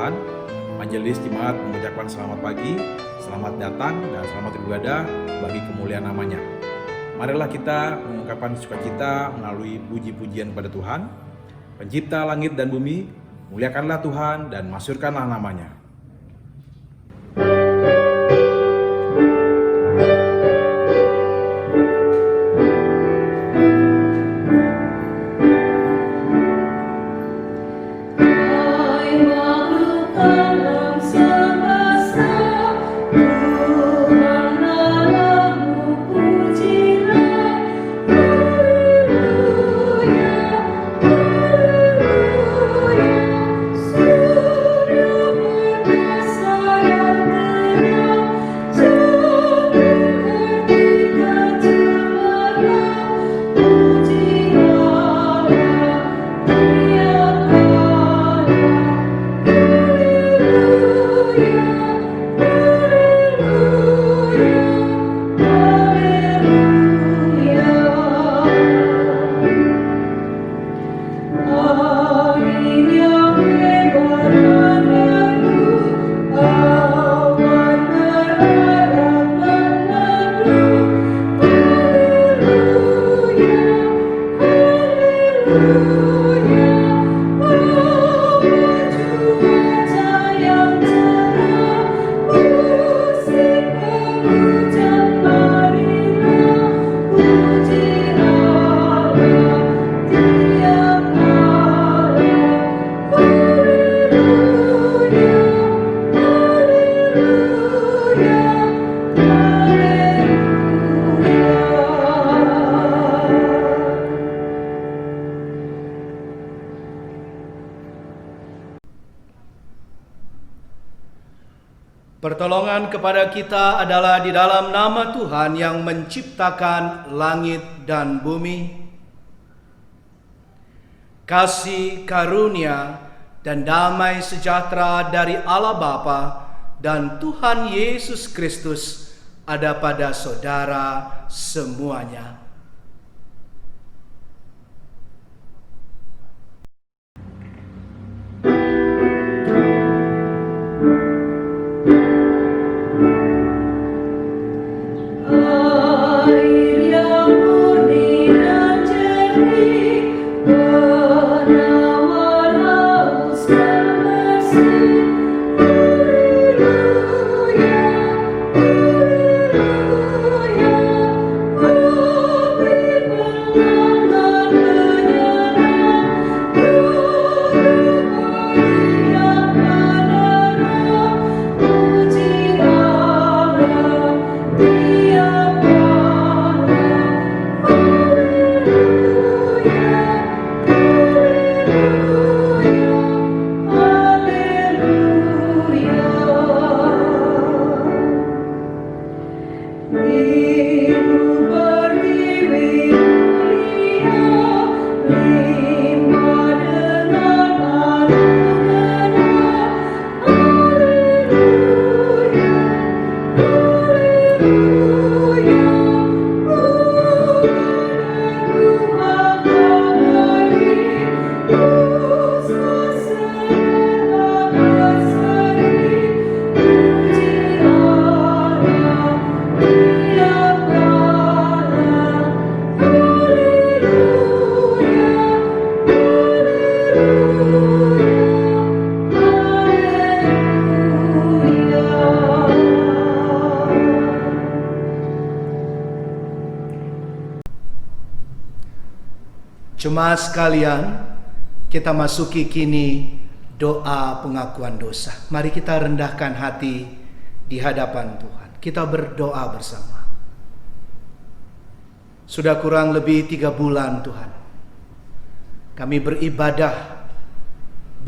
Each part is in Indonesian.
Tuhan, Majelis Jemaat mengucapkan selamat pagi, selamat datang, dan selamat beribadah bagi kemuliaan namanya. Marilah kita mengungkapkan sukacita melalui puji-pujian kepada Tuhan, Pencipta langit dan bumi. Muliakanlah Tuhan dan masyurkanlah namanya. Pertolongan kepada kita adalah di dalam nama Tuhan yang menciptakan langit dan bumi. Kasih karunia dan damai sejahtera dari Allah Bapa dan Tuhan Yesus Kristus ada pada saudara semuanya. Jemaat sekalian, kita masuki kini doa pengakuan dosa. Mari kita rendahkan hati di hadapan Tuhan. Kita berdoa bersama. Sudah kurang lebih 3 bulan Tuhan, kami beribadah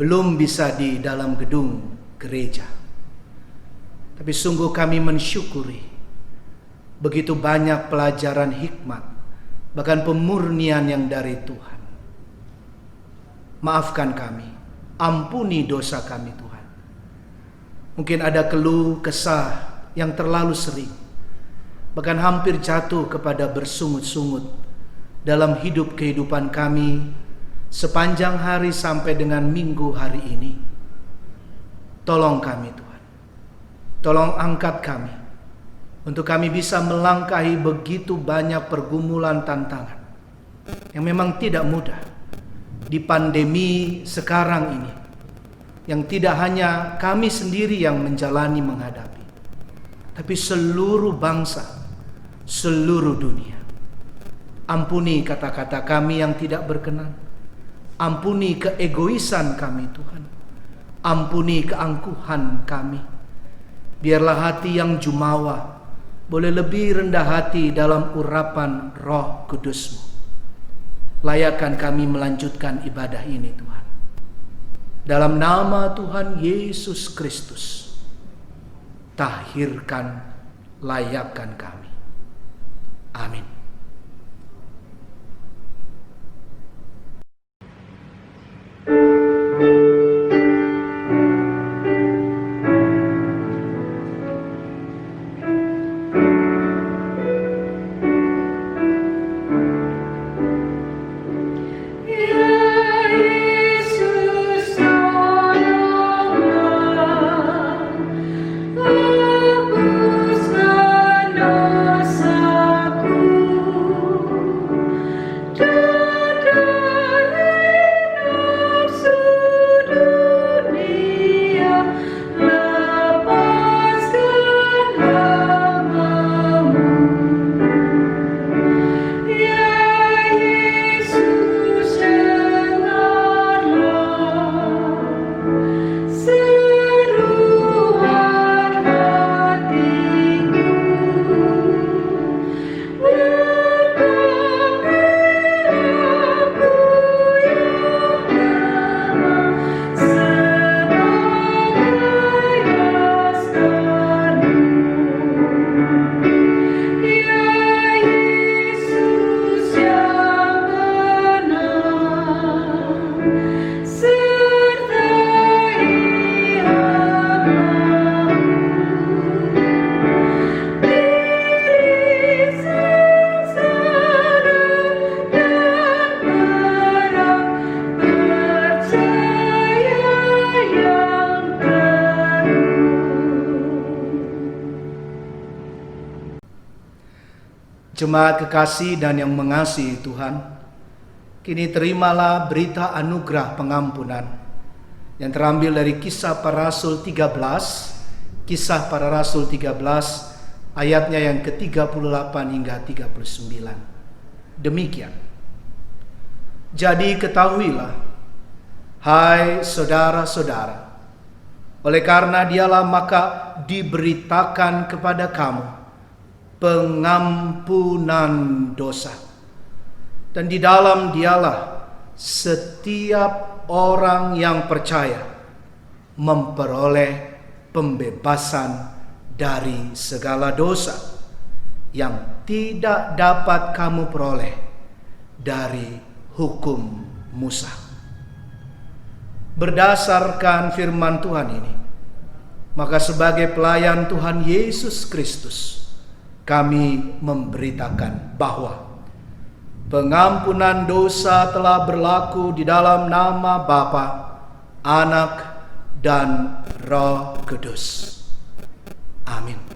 belum bisa di dalam gedung gereja. Tapi sungguh kami mensyukuri begitu banyak pelajaran hikmat, bahkan pemurnian yang dari Tuhan. Maafkan kami, ampuni dosa kami Tuhan. Mungkin ada keluh kesah yang terlalu sering, bahkan hampir jatuh kepada bersungut-sungut dalam kehidupan kami sepanjang hari sampai dengan minggu hari ini. Tolong kami Tuhan. Tolong angkat kami untuk kami bisa melangkahi begitu banyak pergumulan tantangan yang memang tidak mudah di pandemi sekarang ini, yang tidak hanya kami sendiri yang menjalani menghadapi, tapi seluruh bangsa, seluruh dunia. Ampuni kata-kata kami yang tidak berkenan. Ampuni keegoisan kami Tuhan. Ampuni keangkuhan kami. Biarlah hati yang jumawa boleh lebih rendah hati dalam urapan Roh Kudus-Mu. Layakkan kami melanjutkan ibadah ini Tuhan. Dalam nama Tuhan Yesus Kristus, tahirkan, layakkan kami. Amin. Jemaat kekasih dan yang mengasihi Tuhan, kini terimalah berita anugerah pengampunan yang terambil dari Kisah Para Rasul 13, Kisah Para Rasul 13 ayatnya yang ke-38 hingga 39. Demikian. Jadi ketahuilah, hai saudara-saudara, oleh karena dialah maka diberitakan kepada kamu pengampunan dosa. Dan di dalam dialah setiap orang yang percaya memperoleh pembebasan dari segala dosa yang tidak dapat kamu peroleh dari hukum Musa. Berdasarkan firman Tuhan ini, maka sebagai pelayan Tuhan Yesus Kristus, kami memberitakan bahwa pengampunan dosa telah berlaku di dalam nama Bapa, Anak, dan Roh Kudus. Amin.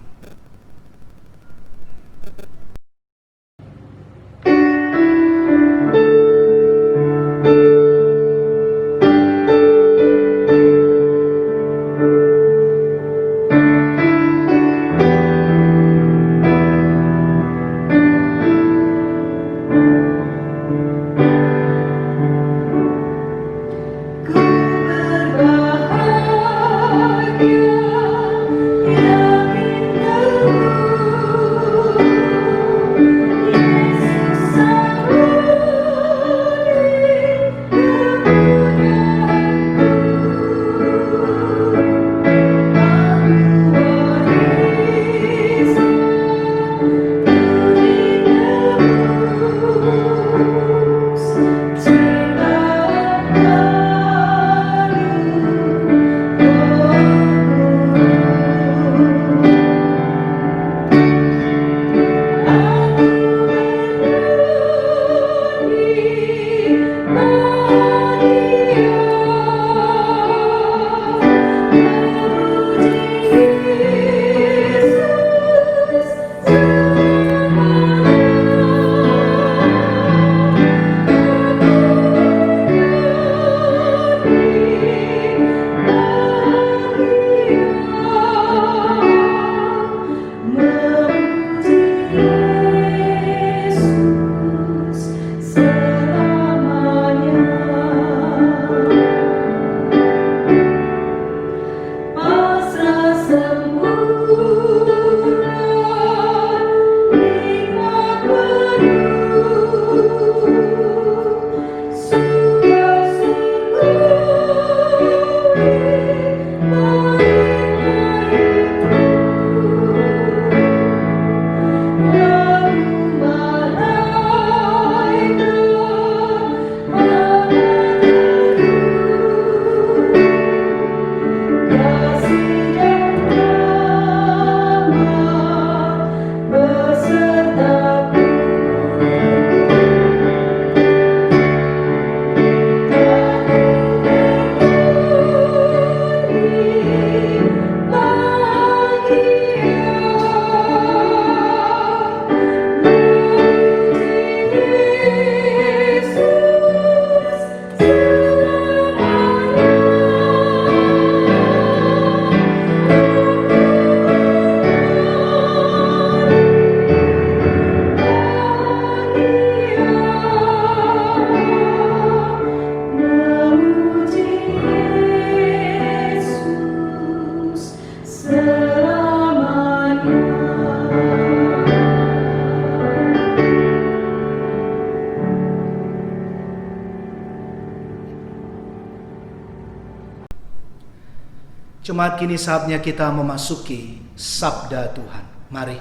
Jemaat, kini saatnya kita memasuki sabda Tuhan. Mari,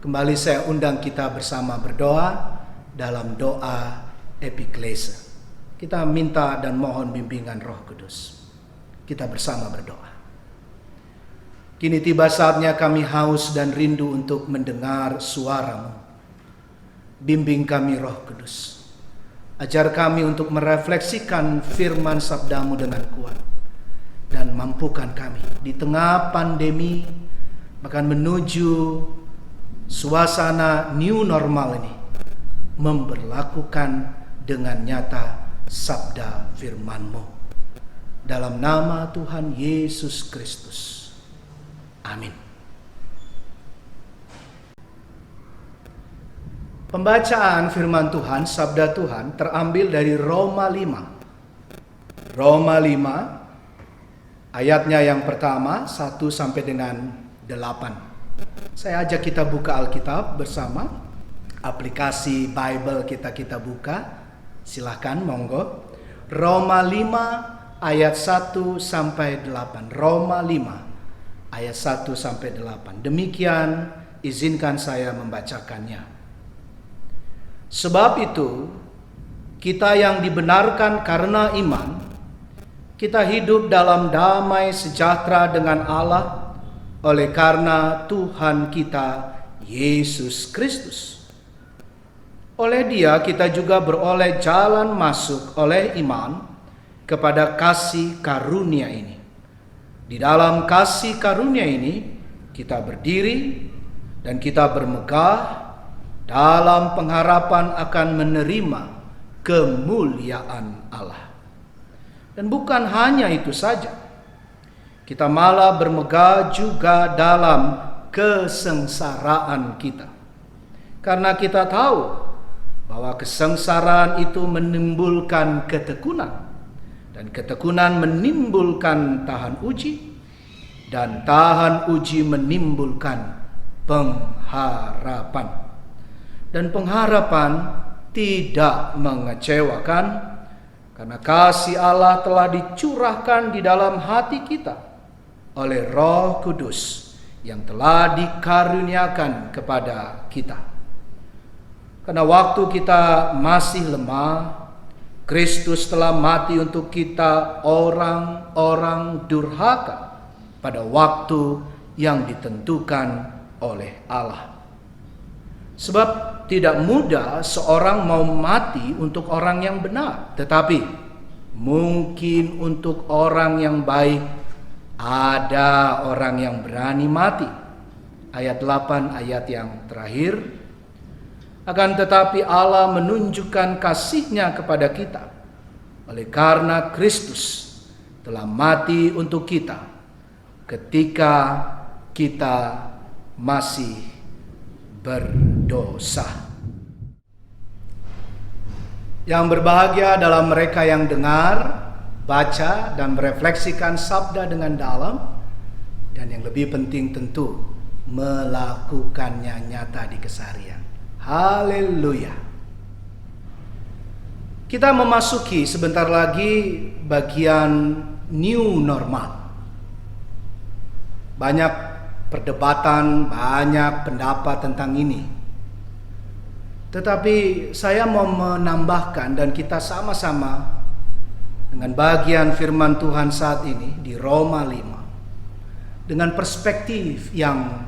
kembali saya undang kita bersama berdoa dalam doa epiklese. Kita minta dan mohon bimbingan Roh Kudus. Kita bersama berdoa. Kini tiba saatnya kami haus dan rindu untuk mendengar suara-Mu. Bimbing kami Roh Kudus. Ajar kami untuk merefleksikan firman sabda-Mu dengan kuat. Dan mampukan kami di tengah pandemi, bahkan menuju suasana new normal ini, memberlakukan dengan nyata sabda firman-Mu. Dalam nama Tuhan Yesus Kristus. Amin. Pembacaan firman Tuhan, sabda Tuhan terambil dari Roma 5. Roma 5 ayatnya yang pertama 1 sampai dengan 8. Saya ajak kita buka Alkitab bersama. Aplikasi Bible kita buka. Silahkan, monggo. Roma 5 ayat 1 sampai 8. Roma 5 ayat 1 sampai 8. Demikian izinkan saya membacakannya. Sebab itu, kita yang dibenarkan karena iman, kita hidup dalam damai sejahtera dengan Allah oleh karena Tuhan kita Yesus Kristus. Oleh Dia kita juga beroleh jalan masuk oleh iman kepada kasih karunia ini. Di dalam kasih karunia ini kita berdiri dan kita bermegah dalam pengharapan akan menerima kemuliaan Allah. Dan bukan hanya itu saja, kita malah bermegah juga dalam kesengsaraan kita. Karena kita tahu bahwa kesengsaraan itu menimbulkan ketekunan. Dan ketekunan menimbulkan tahan uji. Dan tahan uji menimbulkan pengharapan. Dan pengharapan tidak mengecewakan, karena kasih Allah telah dicurahkan di dalam hati kita oleh Roh Kudus yang telah dikaruniakan kepada kita. Karena waktu kita masih lemah, Kristus telah mati untuk kita orang-orang durhaka pada waktu yang ditentukan oleh Allah. Sebab tidak mudah seorang mau mati untuk orang yang benar, tetapi mungkin untuk orang yang baik ada orang yang berani mati. Ayat 8 ayat yang terakhir. Akan tetapi Allah menunjukkan kasih-Nya kepada kita oleh karena Kristus telah mati untuk kita ketika kita masih berdosa. Yang berbahagia adalah mereka yang dengar, baca, dan merefleksikan sabda dengan dalam, dan yang lebih penting tentu melakukannya nyata di keseharian. Haleluya. Kita memasuki sebentar lagi bagian new normal. Banyak perdebatan, banyak pendapat tentang ini. Tetapi saya mau menambahkan dan kita sama-sama dengan bagian firman Tuhan saat ini di Roma 5 dengan perspektif yang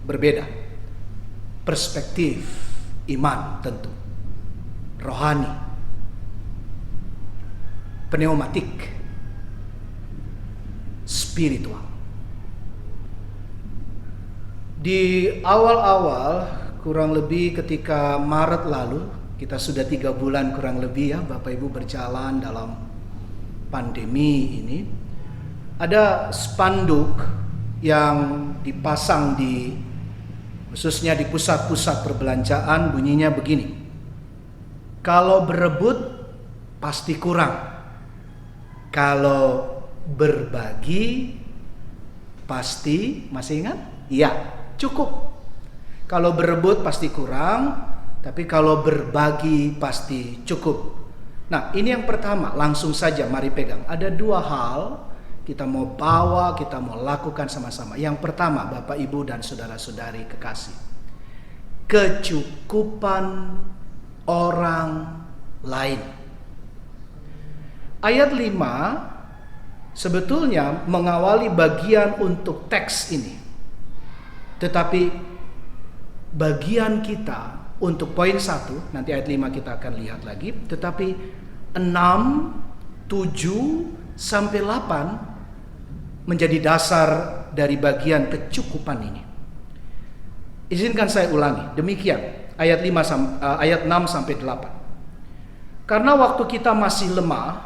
berbeda. Perspektif iman tentu, rohani, pneumatik, spiritual. Di awal-awal, kurang lebih ketika Maret lalu, kita sudah 3 bulan kurang lebih ya Bapak Ibu berjalan dalam pandemi ini, ada spanduk yang dipasang khususnya di pusat-pusat perbelanjaan, bunyinya begini: kalau berebut pasti kurang, kalau berbagi pasti, masih ingat? Iya, cukup. Kalau berebut pasti kurang, tapi kalau berbagi pasti cukup. Nah, ini yang pertama, langsung saja mari pegang. Ada 2 hal kita mau bawa, kita mau lakukan sama-sama. Yang pertama, Bapak, Ibu, dan saudara-saudari kekasih, kecukupan orang lain. Ayat 5 sebetulnya mengawali bagian untuk teks ini. Tetapi bagian kita untuk poin 1, nanti ayat 5 kita akan lihat lagi. Tetapi 6, 7, sampai 8 menjadi dasar dari bagian kecukupan ini. Izinkan saya ulangi. Demikian ayat 6 sampai 8. Karena waktu kita masih lemah,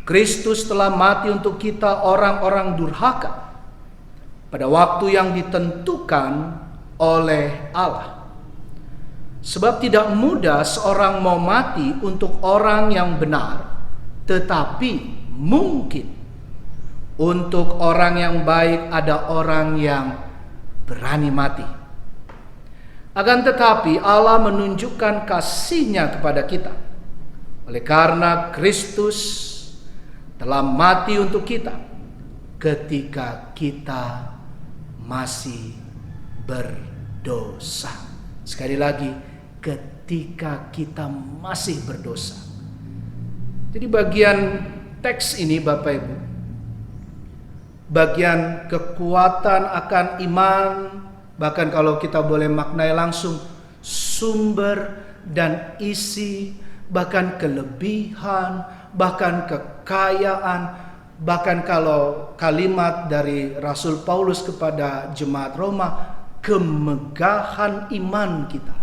Kristus telah mati untuk kita orang-orang durhaka pada waktu yang ditentukan oleh Allah. Sebab tidak mudah seorang mau mati untuk orang yang benar, tetapi mungkin untuk orang yang baik ada orang yang berani mati. Akan tetapi Allah menunjukkan kasih-Nya kepada kita oleh karena Kristus telah mati untuk kita ketika kita masih berdosa. Sekali lagi, ketika kita masih berdosa. Jadi bagian teks ini, Bapak Ibu, bagian kekuatan akan iman, bahkan kalau kita boleh maknai langsung, sumber dan isi, bahkan kelebihan, bahkan kekayaan, bahkan kalau kalimat dari Rasul Paulus kepada jemaat Roma, kemegahan iman kita,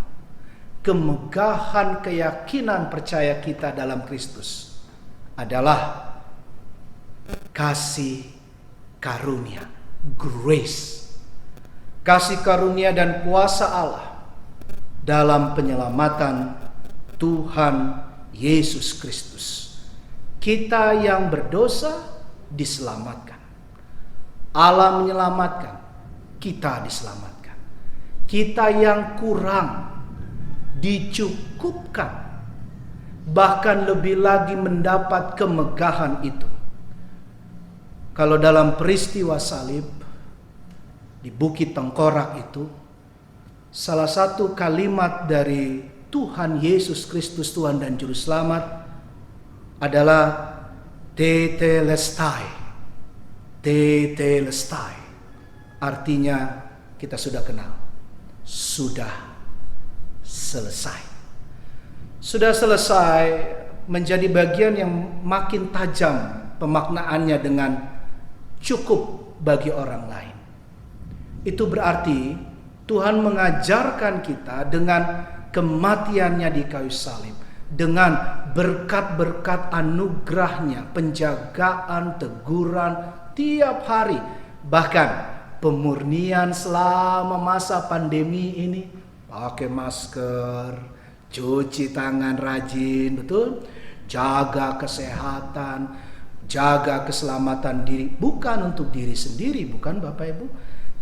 kemegahan keyakinan percaya kita dalam Kristus adalah kasih karunia, grace, kasih karunia dan kuasa Allah dalam penyelamatan Tuhan Yesus Kristus. Kita yang berdosa diselamatkan, Allah menyelamatkan, kita diselamatkan. Kita yang kurang dicukupkan, bahkan lebih lagi mendapat kemegahan itu. Kalau dalam peristiwa salib di Bukit Tengkorak itu, salah satu kalimat dari Tuhan Yesus Kristus, Tuhan dan Juru Selamat, adalah tetelestai. Tetelestai. Artinya kita sudah kenal. Sudah selesai. Sudah selesai menjadi bagian yang makin tajam pemaknaannya dengan cukup bagi orang lain. Itu berarti Tuhan mengajarkan kita dengan kematiannya di kayu salib, dengan berkat-berkat anugerahnya, penjagaan, teguran tiap hari, bahkan pemurnian selama masa pandemi ini, pakai masker, cuci tangan rajin, betul? Jaga kesehatan, jaga keselamatan diri, bukan untuk diri sendiri, bukan Bapak Ibu,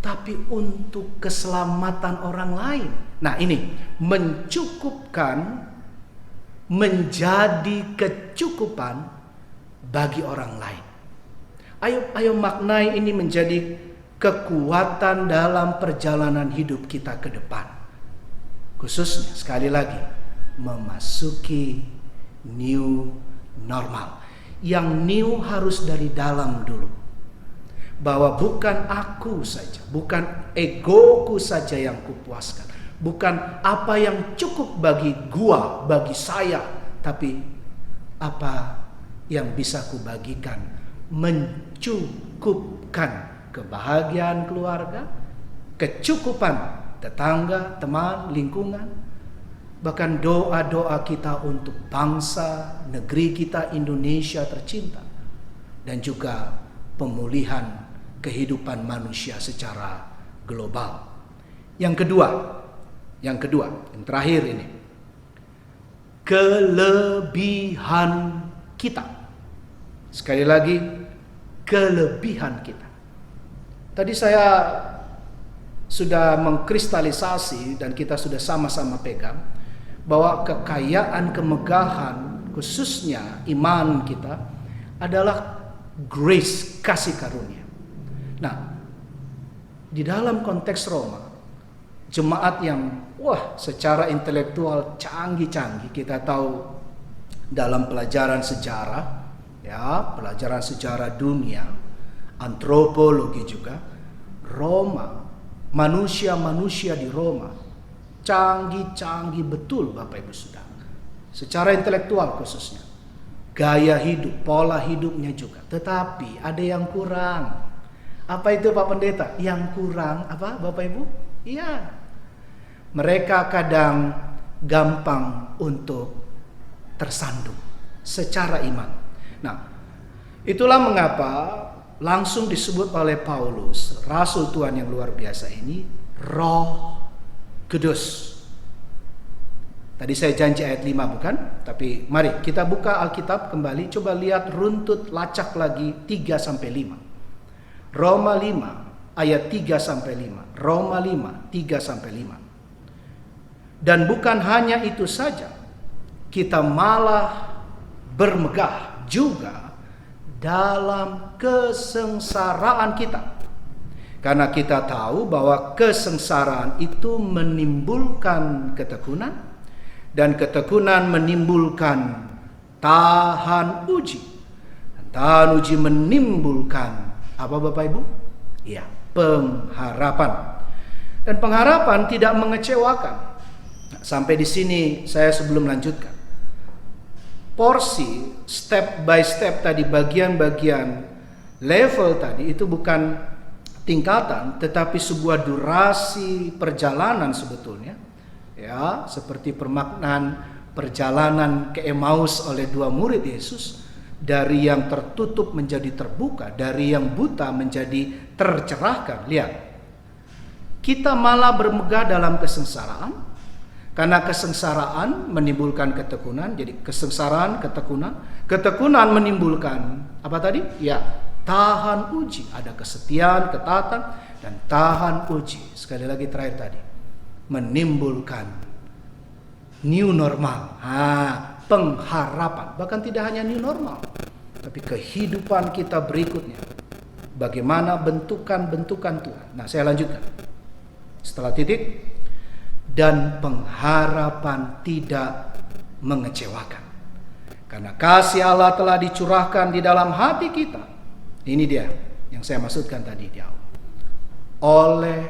tapi untuk keselamatan orang lain. Nah, ini mencukupkan, menjadi kecukupan bagi orang lain. Ayo maknai ini menjadi kekuatan dalam perjalanan hidup kita ke depan. Khususnya sekali lagi memasuki new normal. Yang new harus dari dalam dulu. Bahwa bukan aku saja, bukan egoku saja yang kupuaskan, bukan apa yang cukup bagi gua, bagi saya, tapi apa yang bisa kubagikan, mencukupkan kebahagiaan keluarga, kecukupan tetangga, teman, lingkungan, bahkan doa-doa kita untuk bangsa, negeri kita Indonesia tercinta, dan juga pemulihan kehidupan manusia secara global. Yang kedua, yang terakhir ini, kelebihan kita. Sekali lagi, kelebihan kita. Tadi saya sudah mengkristalisasi dan kita sudah sama-sama pegang bahwa kekayaan, kemegahan, khususnya iman kita adalah grace, kasih karunia. Nah, di dalam konteks Roma, jemaat yang secara intelektual canggih-canggih, kita tahu dalam pelajaran sejarah, ya, pelajaran sejarah dunia, antropologi juga, Roma, manusia-manusia di Roma canggih-canggih betul Bapak Ibu Saudara. Secara intelektual khususnya. Gaya hidup, pola hidupnya juga. Tetapi ada yang kurang. Apa itu Pak Pendeta? Yang kurang apa Bapak Ibu? Iya. Mereka kadang gampang untuk tersandung secara iman. Nah, itulah mengapa langsung disebut oleh Paulus, Rasul Tuhan yang luar biasa ini, Roh Kudus. Tadi saya janji ayat 5 bukan? Tapi mari kita buka Alkitab kembali, coba lihat runtut lacak lagi 3 sampai 5. Roma 5 ayat 3 sampai 5. Roma 5 3 sampai 5. Dan bukan hanya itu saja, kita malah bermegah juga dalam kesengsaraan kita. Karena kita tahu bahwa kesengsaraan itu menimbulkan ketekunan, dan ketekunan menimbulkan tahan uji. Dan tahan uji menimbulkan apa Bapak Ibu? Ya, pengharapan. Dan pengharapan tidak mengecewakan. Nah, sampai di sini saya sebelum lanjutkan. Porsi step by step tadi, bagian-bagian level tadi itu bukan tingkatan, tetapi sebuah durasi perjalanan sebetulnya, ya, seperti permaknaan perjalanan ke Emmaus oleh 2 murid Yesus, dari yang tertutup menjadi terbuka, dari yang buta menjadi tercerahkan. Lihat, kita malah bermegah dalam kesengsaraan, karena kesengsaraan menimbulkan ketekunan. Jadi kesengsaraan, ketekunan menimbulkan apa tadi? Ya, tahan uji. Ada kesetiaan, ketaatan, dan tahan uji. Sekali lagi terakhir tadi, menimbulkan new normal. Pengharapan. Bahkan tidak hanya new normal, tapi kehidupan kita berikutnya. Bagaimana bentukan-bentukan Tuhan. Nah, saya lanjutkan. Setelah titik, dan pengharapan tidak mengecewakan. Karena kasih Allah telah dicurahkan di dalam hati kita. Ini dia yang saya maksudkan tadi di awal. Oleh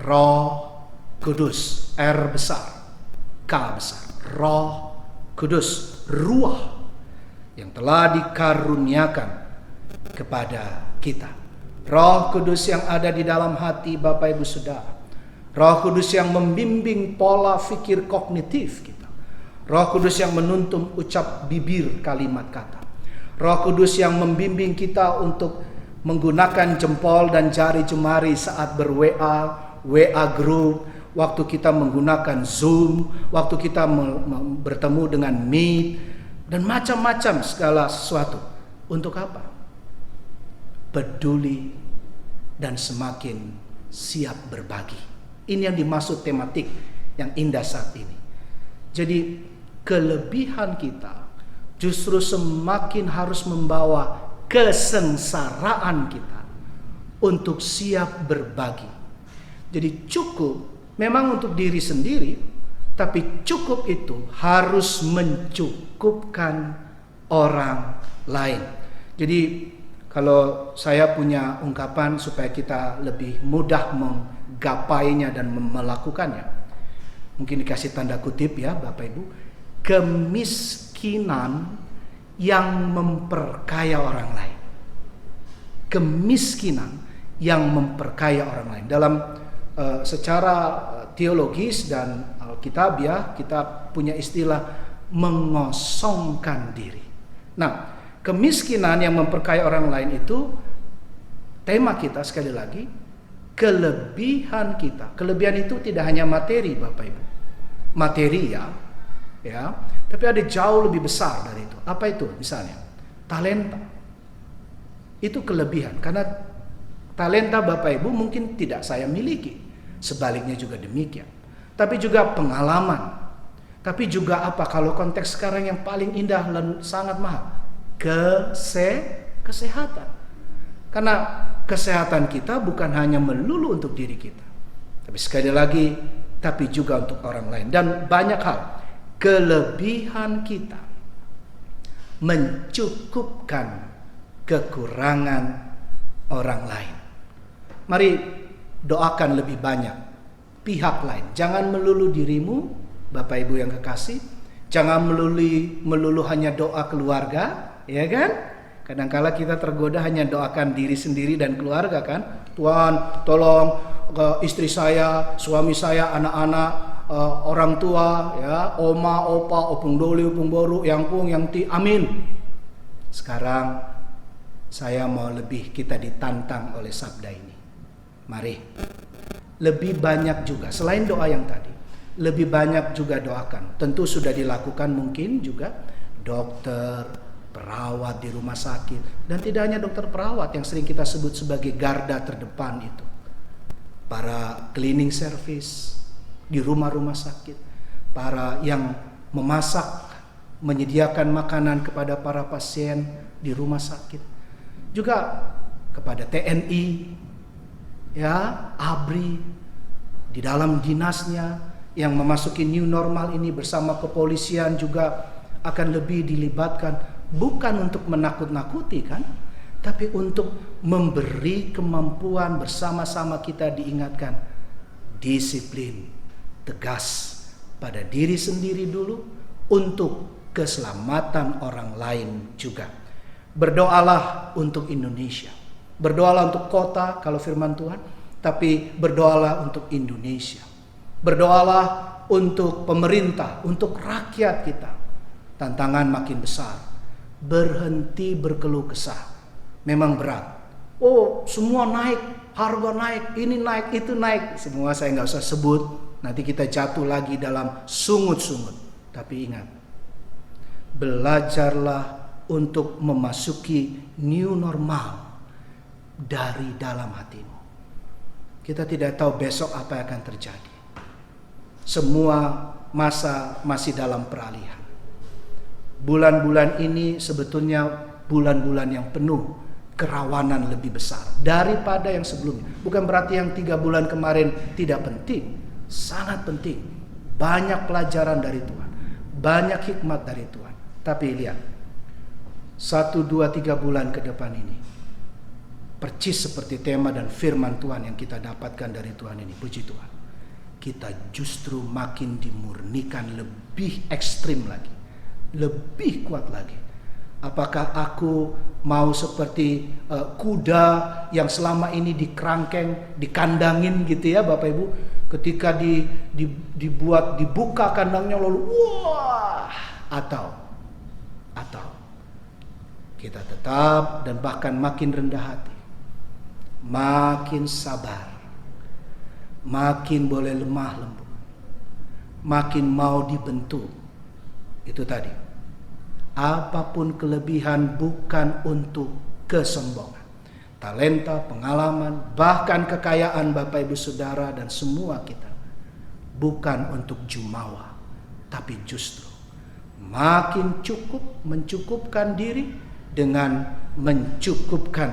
Roh Kudus, R besar, K besar, Roh Kudus, Ruah yang telah dikaruniakan kepada kita. Roh Kudus yang ada di dalam hati Bapak Ibu Saudara. Roh Kudus yang membimbing pola fikir kognitif kita. Roh Kudus yang menuntun ucap bibir kalimat kata. Roh Kudus yang membimbing kita untuk menggunakan jempol dan jari jemari saat WA group, waktu kita menggunakan Zoom, waktu kita bertemu dengan Meet, dan macam-macam segala sesuatu. Untuk apa? Peduli dan semakin siap berbagi. Ini yang dimaksud tematik yang indah saat ini. Jadi kelebihan kita justru semakin harus membawa kesengsaraan kita untuk siap berbagi. Jadi cukup memang untuk diri sendiri, tapi cukup itu harus mencukupkan orang lain. Jadi kalau saya punya ungkapan supaya kita lebih mudah menggapainya dan melakukannya, mungkin dikasih tanda kutip ya Bapak Ibu, kemiskinan yang memperkaya orang lain. Kemiskinan yang memperkaya orang lain. Dalam secara teologis dan alkitabiah kita punya istilah mengosongkan diri. Nah, kemiskinan yang memperkaya orang lain itu tema kita sekali lagi, kelebihan kita. Kelebihan itu tidak hanya materi Bapak Ibu. Materi ya, tapi ada jauh lebih besar dari itu. Apa itu? Misalnya talenta. Itu kelebihan, karena talenta Bapak Ibu mungkin tidak saya miliki. Sebaliknya juga demikian. Tapi juga pengalaman. Tapi juga apa? Kalau konteks sekarang yang paling indah dan sangat mahal, kesehatan. kesehatan. Karena kesehatan kita bukan hanya melulu untuk diri kita, tapi sekali lagi, tapi juga untuk orang lain. Dan banyak hal, kelebihan kita mencukupkan kekurangan orang lain. Mari doakan lebih banyak pihak lain. Jangan melulu dirimu, Bapak Ibu yang kekasih. Jangan melulu hanya doa keluarga, ya kan? Kadang-kala kita tergoda hanya doakan diri sendiri dan keluarga kan. Tuhan tolong istri saya, suami saya, anak-anak, orang tua, ya, oma, opa, opung doli, opung boru, yang pung, yang ti, amin. Sekarang saya mau lebih kita ditantang oleh sabda ini. Mari lebih banyak juga, selain doa yang tadi, lebih banyak juga doakan. Tentu sudah dilakukan mungkin juga dokter, perawat di rumah sakit, dan tidak hanya dokter perawat yang sering kita sebut sebagai garda terdepan itu, para cleaning service di rumah-rumah sakit, para yang memasak, menyediakan makanan kepada para pasien di rumah sakit, juga kepada TNI, ya, ABRI di dalam dinasnya yang memasuki new normal ini bersama kepolisian juga akan lebih dilibatkan. Bukan untuk menakut-nakuti kan, tapi untuk memberi kemampuan bersama-sama kita diingatkan. Disiplin, tegas pada diri sendiri dulu untuk keselamatan orang lain juga. Berdoalah untuk Indonesia. Berdoalah untuk kota kalau firman Tuhan, tapi berdoalah untuk Indonesia. Berdoalah untuk pemerintah, untuk rakyat kita. Tantangan makin besar. Berhenti berkeluh kesah. Memang berat. Oh, semua naik, harga naik, ini naik, itu naik. Semua saya nggak usah sebut. Nanti kita jatuh lagi dalam sungut-sungut. Tapi ingat, belajarlah untuk memasuki new normal dari dalam hatimu. Kita tidak tahu besok apa yang akan terjadi. Semua masa masih dalam peralihan. Bulan-bulan ini sebetulnya bulan-bulan yang penuh kerawanan lebih besar daripada yang sebelumnya. Bukan berarti yang 3 bulan kemarin tidak penting. Sangat penting. Banyak pelajaran dari Tuhan. Banyak hikmat dari Tuhan. Tapi lihat, 1, 2, 3 bulan ke depan ini, percis seperti tema dan firman Tuhan yang kita dapatkan dari Tuhan ini. Puji Tuhan. Kita justru makin dimurnikan lebih ekstrim lagi. Lebih kuat lagi. Apakah aku mau seperti kuda yang selama ini dikerangkeng, dikandangin gitu ya Bapak Ibu, ketika dibuka kandangnya lalu wah, atau kita tetap dan bahkan makin rendah hati, makin sabar, makin boleh lemah lembut, makin mau dibentuk. Itu tadi, apapun kelebihan bukan untuk kesombongan. Talenta, pengalaman, bahkan kekayaan Bapak Ibu Saudara dan semua kita bukan untuk jumawa, tapi justru makin cukup mencukupkan diri dengan mencukupkan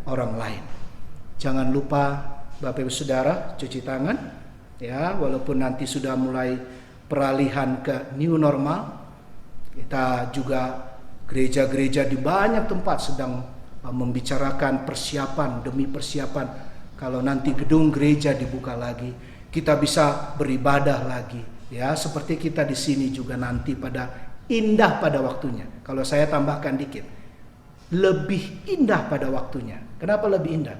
orang lain. Jangan lupa Bapak Ibu Saudara cuci tangan ya, walaupun nanti sudah mulai peralihan ke new normal. Kita juga gereja-gereja di banyak tempat sedang membicarakan persiapan demi persiapan. Kalau nanti gedung gereja dibuka lagi, kita bisa beribadah lagi. Ya, seperti kita di sini juga nanti indah pada waktunya. Kalau saya tambahkan dikit, lebih indah pada waktunya. Kenapa lebih indah?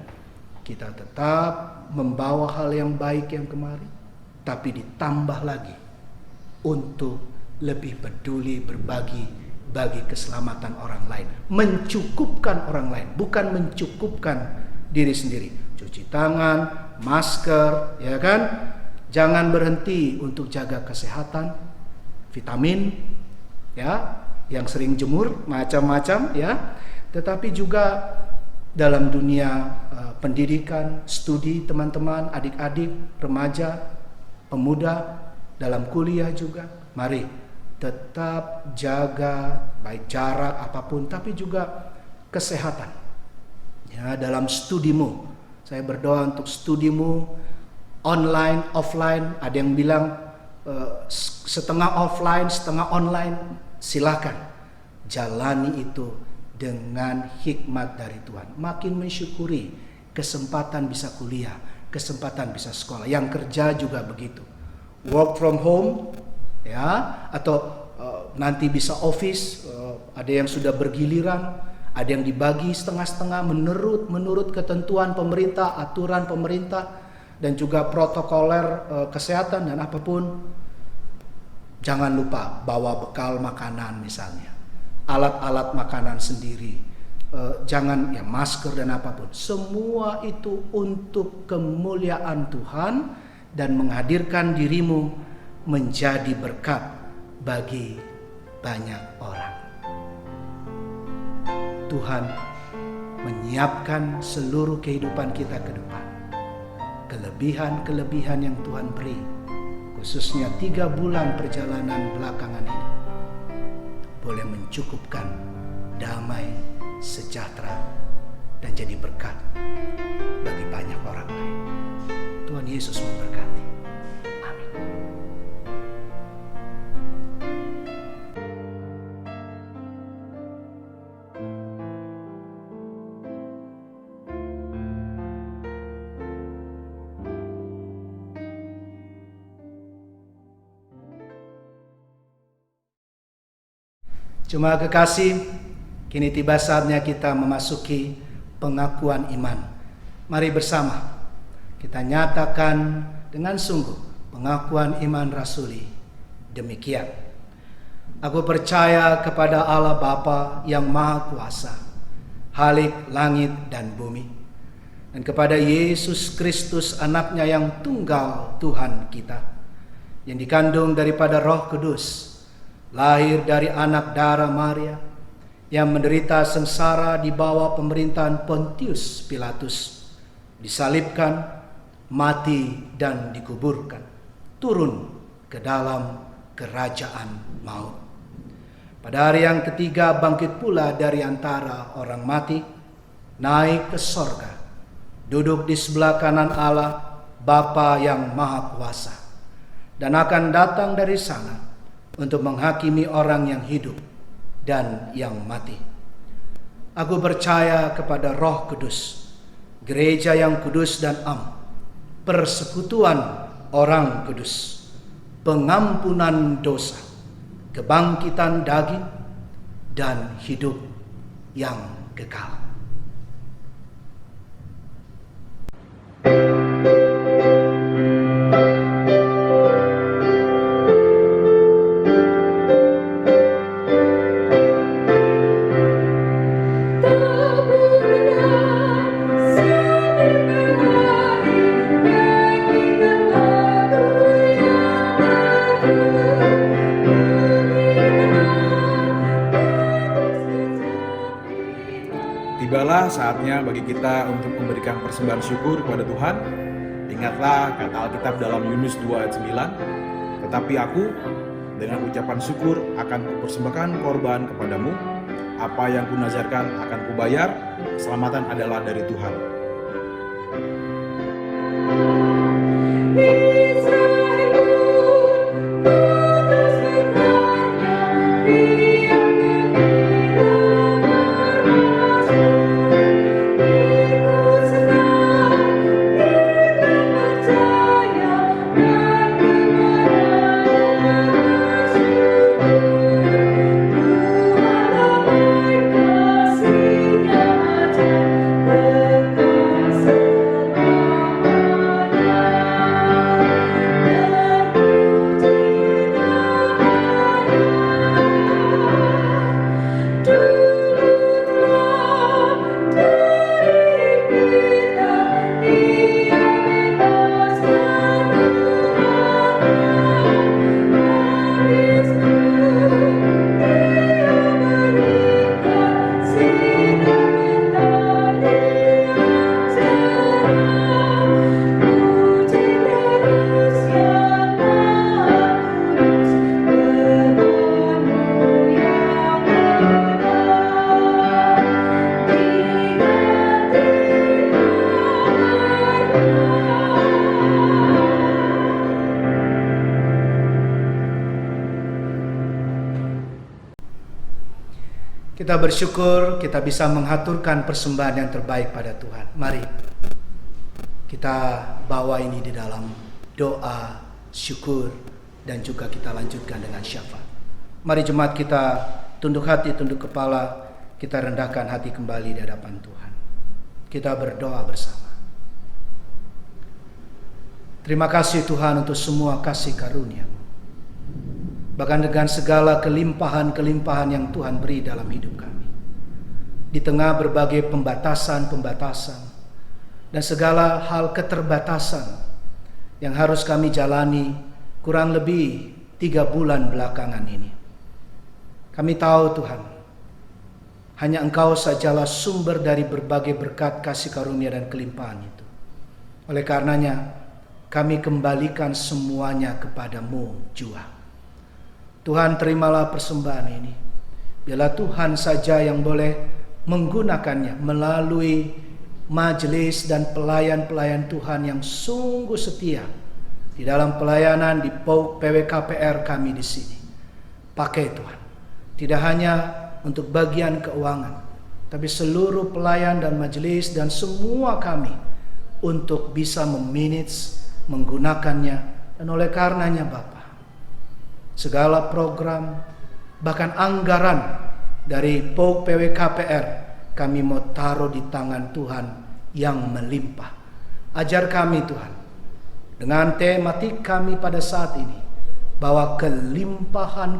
Kita tetap membawa hal yang baik yang kemarin, tapi ditambah lagi untuk lebih peduli berbagi bagi keselamatan orang lain, mencukupkan orang lain, bukan mencukupkan diri sendiri. Cuci tangan, masker, ya kan? Jangan berhenti untuk jaga kesehatan, vitamin, ya, yang sering jemur macam-macam, ya. Tetapi juga dalam dunia pendidikan, studi teman-teman, adik-adik, remaja, pemuda, dalam kuliah juga, mari tetap jaga baik jarak apapun, tapi juga kesehatan. Ya, dalam studimu, saya berdoa untuk studimu online, offline. Ada yang bilang setengah offline, setengah online. Silakan jalani itu dengan hikmat dari Tuhan. Makin mensyukuri kesempatan bisa kuliah, kesempatan bisa sekolah. Yang kerja juga begitu. Work from home, ya, atau nanti bisa office. Ada yang sudah bergiliran, ada yang dibagi setengah-setengah menurut ketentuan pemerintah, aturan pemerintah, dan juga protokoler kesehatan dan apapun. Jangan lupa bawa bekal makanan misalnya, alat-alat makanan sendiri, jangan ya masker dan apapun. Semua itu untuk kemuliaan Tuhan dan menghadirkan dirimu menjadi berkat bagi banyak orang. Tuhan menyiapkan seluruh kehidupan kita ke depan. Kelebihan-kelebihan yang Tuhan beri, khususnya 3 bulan perjalanan belakangan ini, boleh mencukupkan damai, sejahtera, dan jadi berkat bagi banyak orang lain. Tuhan Yesus memberkati. Amin. Jemaat kekasih, kini tiba saatnya kita memasuki pengakuan iman. Mari bersama kita nyatakan dengan sungguh pengakuan iman rasuli. Demikian. Aku percaya kepada Allah Bapa yang Maha Kuasa, Khalik langit dan bumi, dan kepada Yesus Kristus anaknya yang tunggal Tuhan kita, yang dikandung daripada Roh Kudus, lahir dari anak darah Maria, yang menderita sengsara di bawah pemerintahan Pontius Pilatus, disalibkan, mati dan dikuburkan, turun ke dalam kerajaan maut. Pada hari yang ketiga bangkit pula dari antara orang mati, naik ke sorga, duduk di sebelah kanan Allah Bapa yang Maha Kuasa, dan akan datang dari sana untuk menghakimi orang yang hidup dan yang mati. Aku percaya kepada Roh Kudus, gereja yang kudus dan am, persekutuan orang kudus, pengampunan dosa, kebangkitan daging, dan hidup yang kekal. Tibalah saatnya bagi kita untuk memberikan persembahan syukur kepada Tuhan. Ingatlah kata Alkitab dalam Yunus 2 ayat 9, tetapi aku dengan ucapan syukur akan kupersembahkan korban kepadamu, apa yang kunazarkan akan kubayar, keselamatan adalah dari Tuhan. Tuhan Kita bersyukur kita bisa menghaturkan persembahan yang terbaik pada Tuhan. Mari kita bawa ini di dalam doa, syukur, dan juga kita lanjutkan dengan syafaat. Mari jemaat kita tunduk hati, tunduk kepala, kita rendahkan hati kembali di hadapan Tuhan. Kita berdoa bersama. Terima kasih Tuhan untuk semua kasih karunia-Mu. Bahkan dengan segala kelimpahan-kelimpahan yang Tuhan beri dalam hidup kami. Di tengah berbagai pembatasan-pembatasan dan segala hal keterbatasan yang harus kami jalani kurang lebih 3 bulan belakangan ini. Kami tahu Tuhan, hanya Engkau sajalah sumber dari berbagai berkat kasih karunia dan kelimpahan itu. Oleh karenanya, kami kembalikan semuanya kepada-Mu jua. Tuhan, terimalah persembahan ini. Biarlah Tuhan saja yang boleh menggunakannya melalui majelis dan pelayan-pelayan Tuhan yang sungguh setia di dalam pelayanan di PWKPR kami di sini. Pakai Tuhan, tidak hanya untuk bagian keuangan, tapi seluruh pelayan dan majelis dan semua kami untuk bisa memanage, menggunakannya. Dan oleh karenanya Bapa, segala program, bahkan anggaran dari PWKPR kami mau taruh di tangan Tuhan yang melimpah. Ajar kami Tuhan, dengan tematik kami pada saat ini, bahwa kelimpahan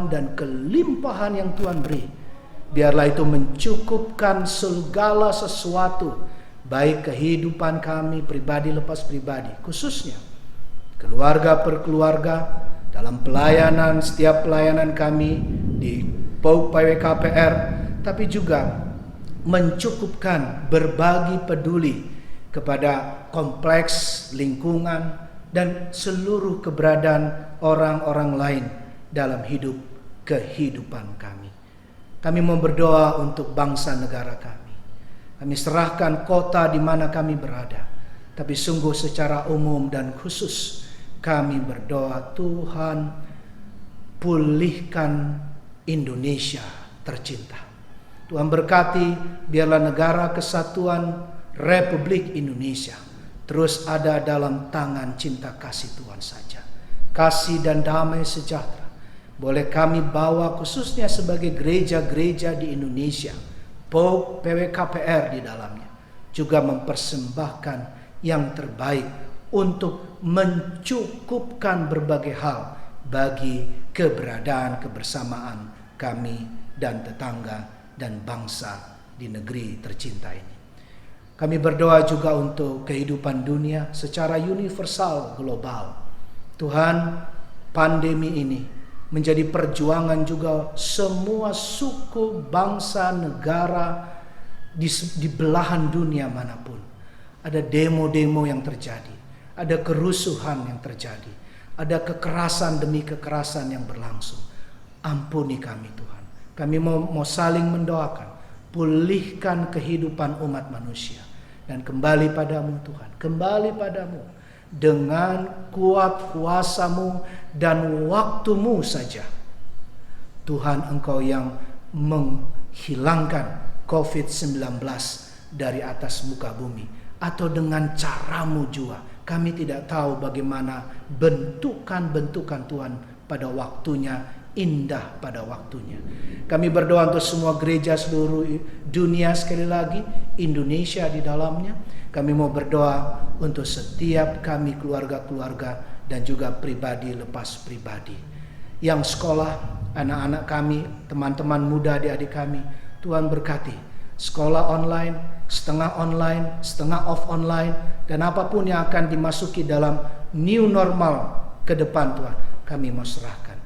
dan kelimpahan yang Tuhan beri, biarlah itu mencukupkan segala sesuatu, baik kehidupan kami pribadi lepas pribadi, khususnya keluarga per keluarga, dalam pelayanan, setiap pelayanan kami di PWKPR, tapi juga mencukupkan berbagi peduli kepada kompleks lingkungan dan seluruh keberadaan orang-orang lain dalam kehidupan kami. Kami mau berdoa untuk bangsa negara kami. Kami serahkan kota di mana kami berada, tapi sungguh secara umum dan khusus kami berdoa, Tuhan, pulihkan Indonesia tercinta. Tuhan berkati, biarlah negara kesatuan Republik Indonesia terus ada dalam tangan cinta kasih Tuhan saja. Kasih dan damai sejahtera boleh kami bawa khususnya sebagai gereja-gereja di Indonesia, PWKPR di dalamnya, juga mempersembahkan yang terbaik untuk mencukupkan berbagai hal bagi keberadaan kebersamaan kami dan tetangga dan bangsa di negeri tercinta ini. Kami berdoa juga untuk kehidupan dunia secara universal global. Tuhan, pandemi ini menjadi perjuangan juga semua suku, bangsa, negara di belahan dunia manapun. Ada demo-demo yang terjadi. Ada kerusuhan yang terjadi. Ada kekerasan demi kekerasan yang berlangsung. Ampuni kami Tuhan. Kami mau saling mendoakan. Pulihkan kehidupan umat manusia. Dan kembali padamu Tuhan. Kembali padamu. Dengan kuat kuasa-Mu dan waktu-Mu saja. Tuhan, Engkau yang menghilangkan COVID-19 dari atas muka bumi. Atau dengan cara-Mu jua. Kami tidak tahu bagaimana bentukan-bentukan Tuhan pada waktunya, indah pada waktunya. Kami berdoa untuk semua gereja seluruh dunia, sekali lagi Indonesia di dalamnya. Kami mau berdoa untuk setiap kami keluarga-keluarga dan juga pribadi lepas pribadi. Yang sekolah, anak-anak kami, teman-teman muda, adik-adik kami, Tuhan berkati. Sekolah online, setengah off online, dan apapun yang akan dimasuki dalam new normal ke depan Tuhan, kami mau serahkan.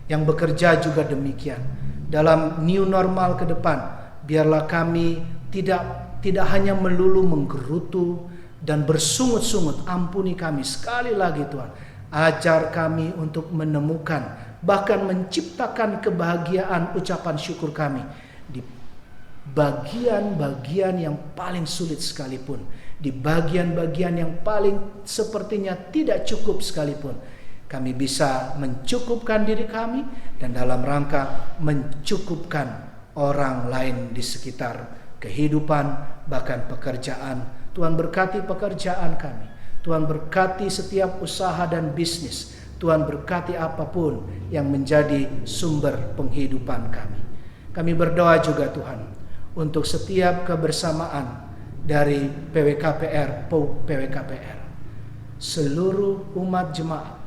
Yang bekerja juga demikian. Dalam new normal ke depan, biarlah kami tidak hanya melulu menggerutu dan bersungut-sungut. Ampuni kami sekali lagi Tuhan. Ajar kami untuk menemukan, bahkan menciptakan kebahagiaan ucapan syukur kami di bagian-bagian yang paling sulit sekalipun, di bagian-bagian yang paling sepertinya tidak cukup sekalipun, kami bisa mencukupkan diri kami dan dalam rangka mencukupkan orang lain di sekitar kehidupan, bahkan pekerjaan. Tuhan berkati pekerjaan kami. Tuhan berkati setiap usaha dan bisnis. Tuhan berkati apapun yang menjadi sumber penghidupan kami. Kami berdoa juga Tuhan untuk setiap kebersamaan dari PWKPR, PWKPR. Seluruh umat jemaat,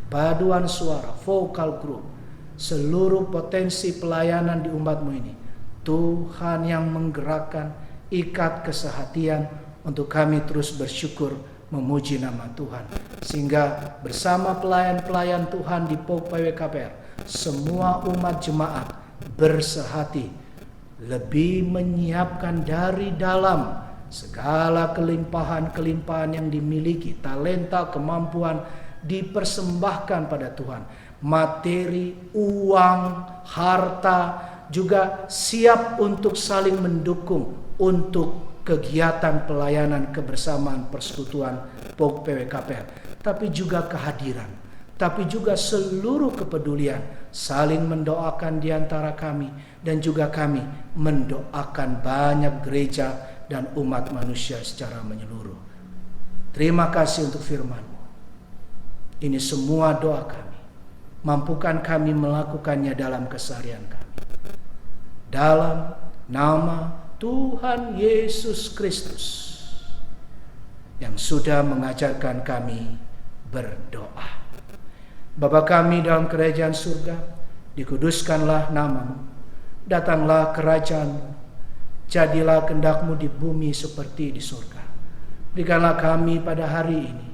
paduan suara, vokal group, seluruh potensi pelayanan di umatmu ini, Tuhan yang menggerakkan ikat kesehatian untuk kami terus bersyukur memuji nama Tuhan. Sehingga bersama pelayan-pelayan Tuhan di PWKPR, semua umat jemaat bersehati, lebih menyiapkan dari dalam segala kelimpahan-kelimpahan yang dimiliki, talenta, kemampuan dipersembahkan pada Tuhan. Materi, uang, harta juga siap untuk saling mendukung untuk kegiatan pelayanan kebersamaan persekutuan PWKPR, tapi juga kehadiran, tapi juga seluruh kepedulian, saling mendoakan di antara kami, dan juga kami mendoakan banyak gereja dan umat manusia secara menyeluruh. Terima kasih untuk firman-Mu. Ini semua doa kami. Mampukan kami melakukannya dalam keseharian kami. Dalam nama Tuhan Yesus Kristus yang sudah mengajarkan kami berdoa. Bapa kami dalam kerajaan surga, dikuduskanlah nama-Mu, datanglah kerajaan-Mu, jadilah kehendak-Mu di bumi seperti di surga. Berikanlah kami pada hari ini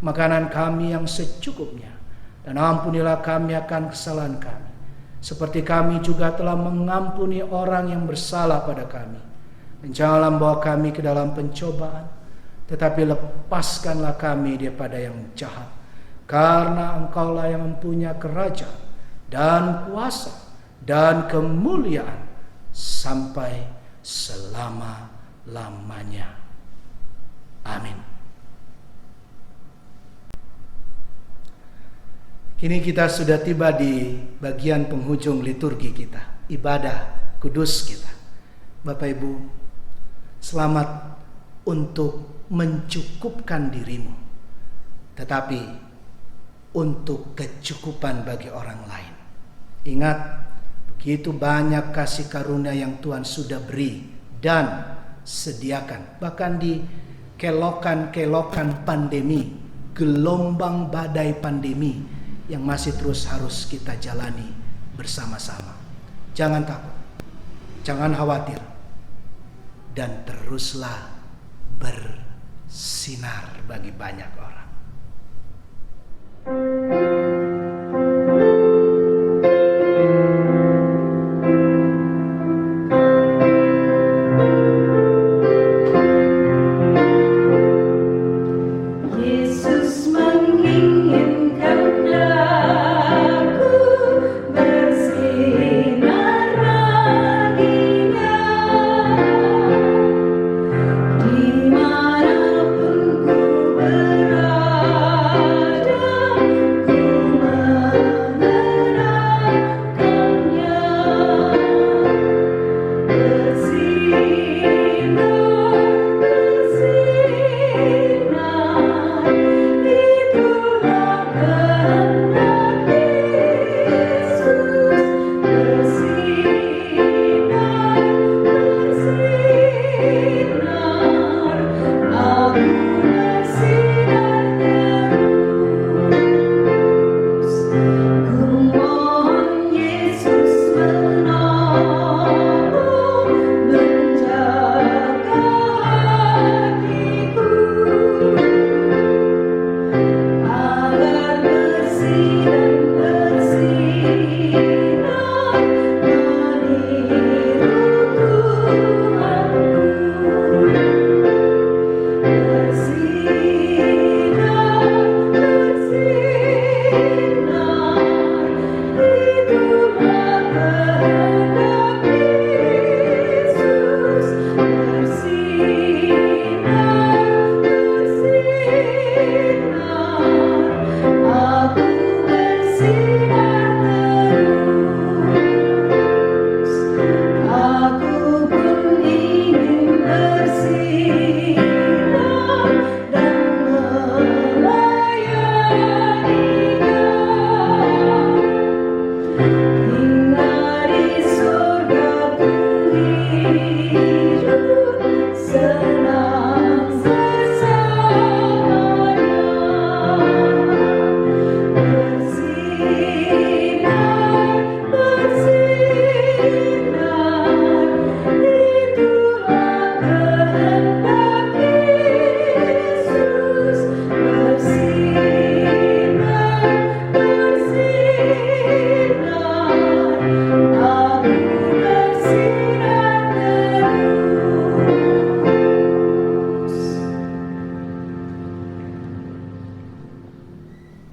makanan kami yang secukupnya, dan ampunilah kami akan kesalahan kami, seperti kami juga telah mengampuni orang yang bersalah pada kami. Dan janganlah membawa kami ke dalam pencobaan, tetapi lepaskanlah kami daripada yang jahat. Karena Engkaulah yang mempunyai kerajaan dan kuasa dan kemuliaan sampai selama-lamanya. Amin. Kini kita sudah tiba di bagian penghujung liturgi kita, ibadah kudus kita. Bapak Ibu, selamat untuk mencukupkan dirimu, tetapi untuk kecukupan bagi orang lain. Ingat, begitu banyak kasih karunia yang Tuhan sudah beri dan sediakan. Bahkan di kelokan-kelokan pandemi, gelombang badai pandemi yang masih terus harus kita jalani bersama-sama. Jangan takut, jangan khawatir, dan teruslah bersinar bagi banyak orang. Dimanapun ku berada,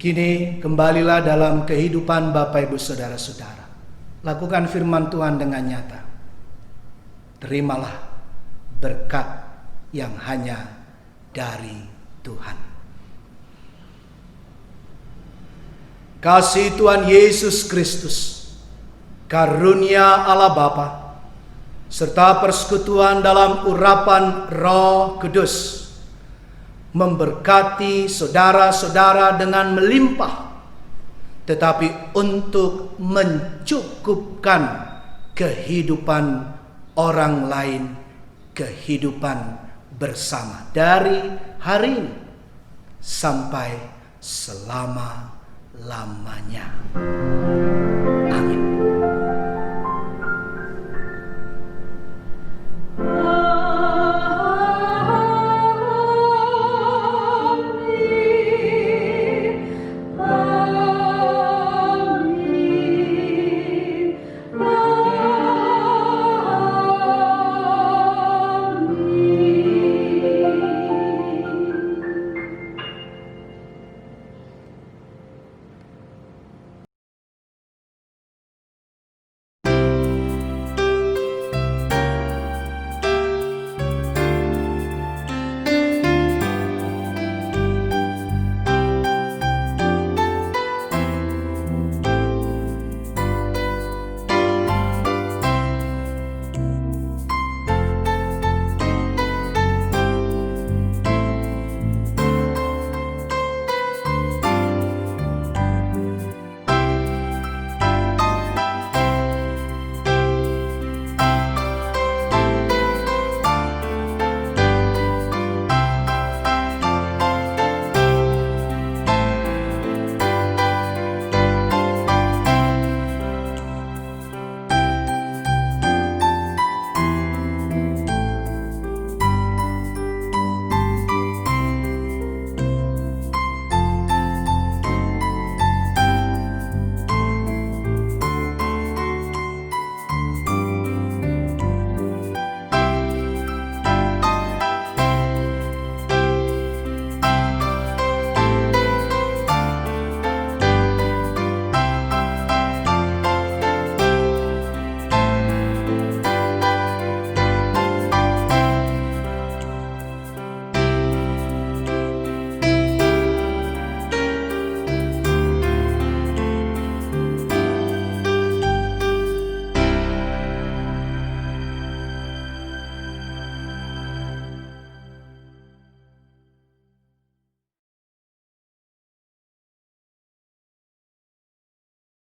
Kini kembalilah dalam kehidupan Bapak Ibu Saudara-saudara. Lakukan firman Tuhan dengan nyata. Terimalah berkat yang hanya dari Tuhan. Kasih Tuhan Yesus Kristus, karunia Allah Bapa, serta persekutuan dalam urapan Roh Kudus memberkati saudara-saudara dengan melimpah, tetapi untuk mencukupkan kehidupan orang lain, kehidupan bersama dari hari ini sampai selama-lamanya. Amin.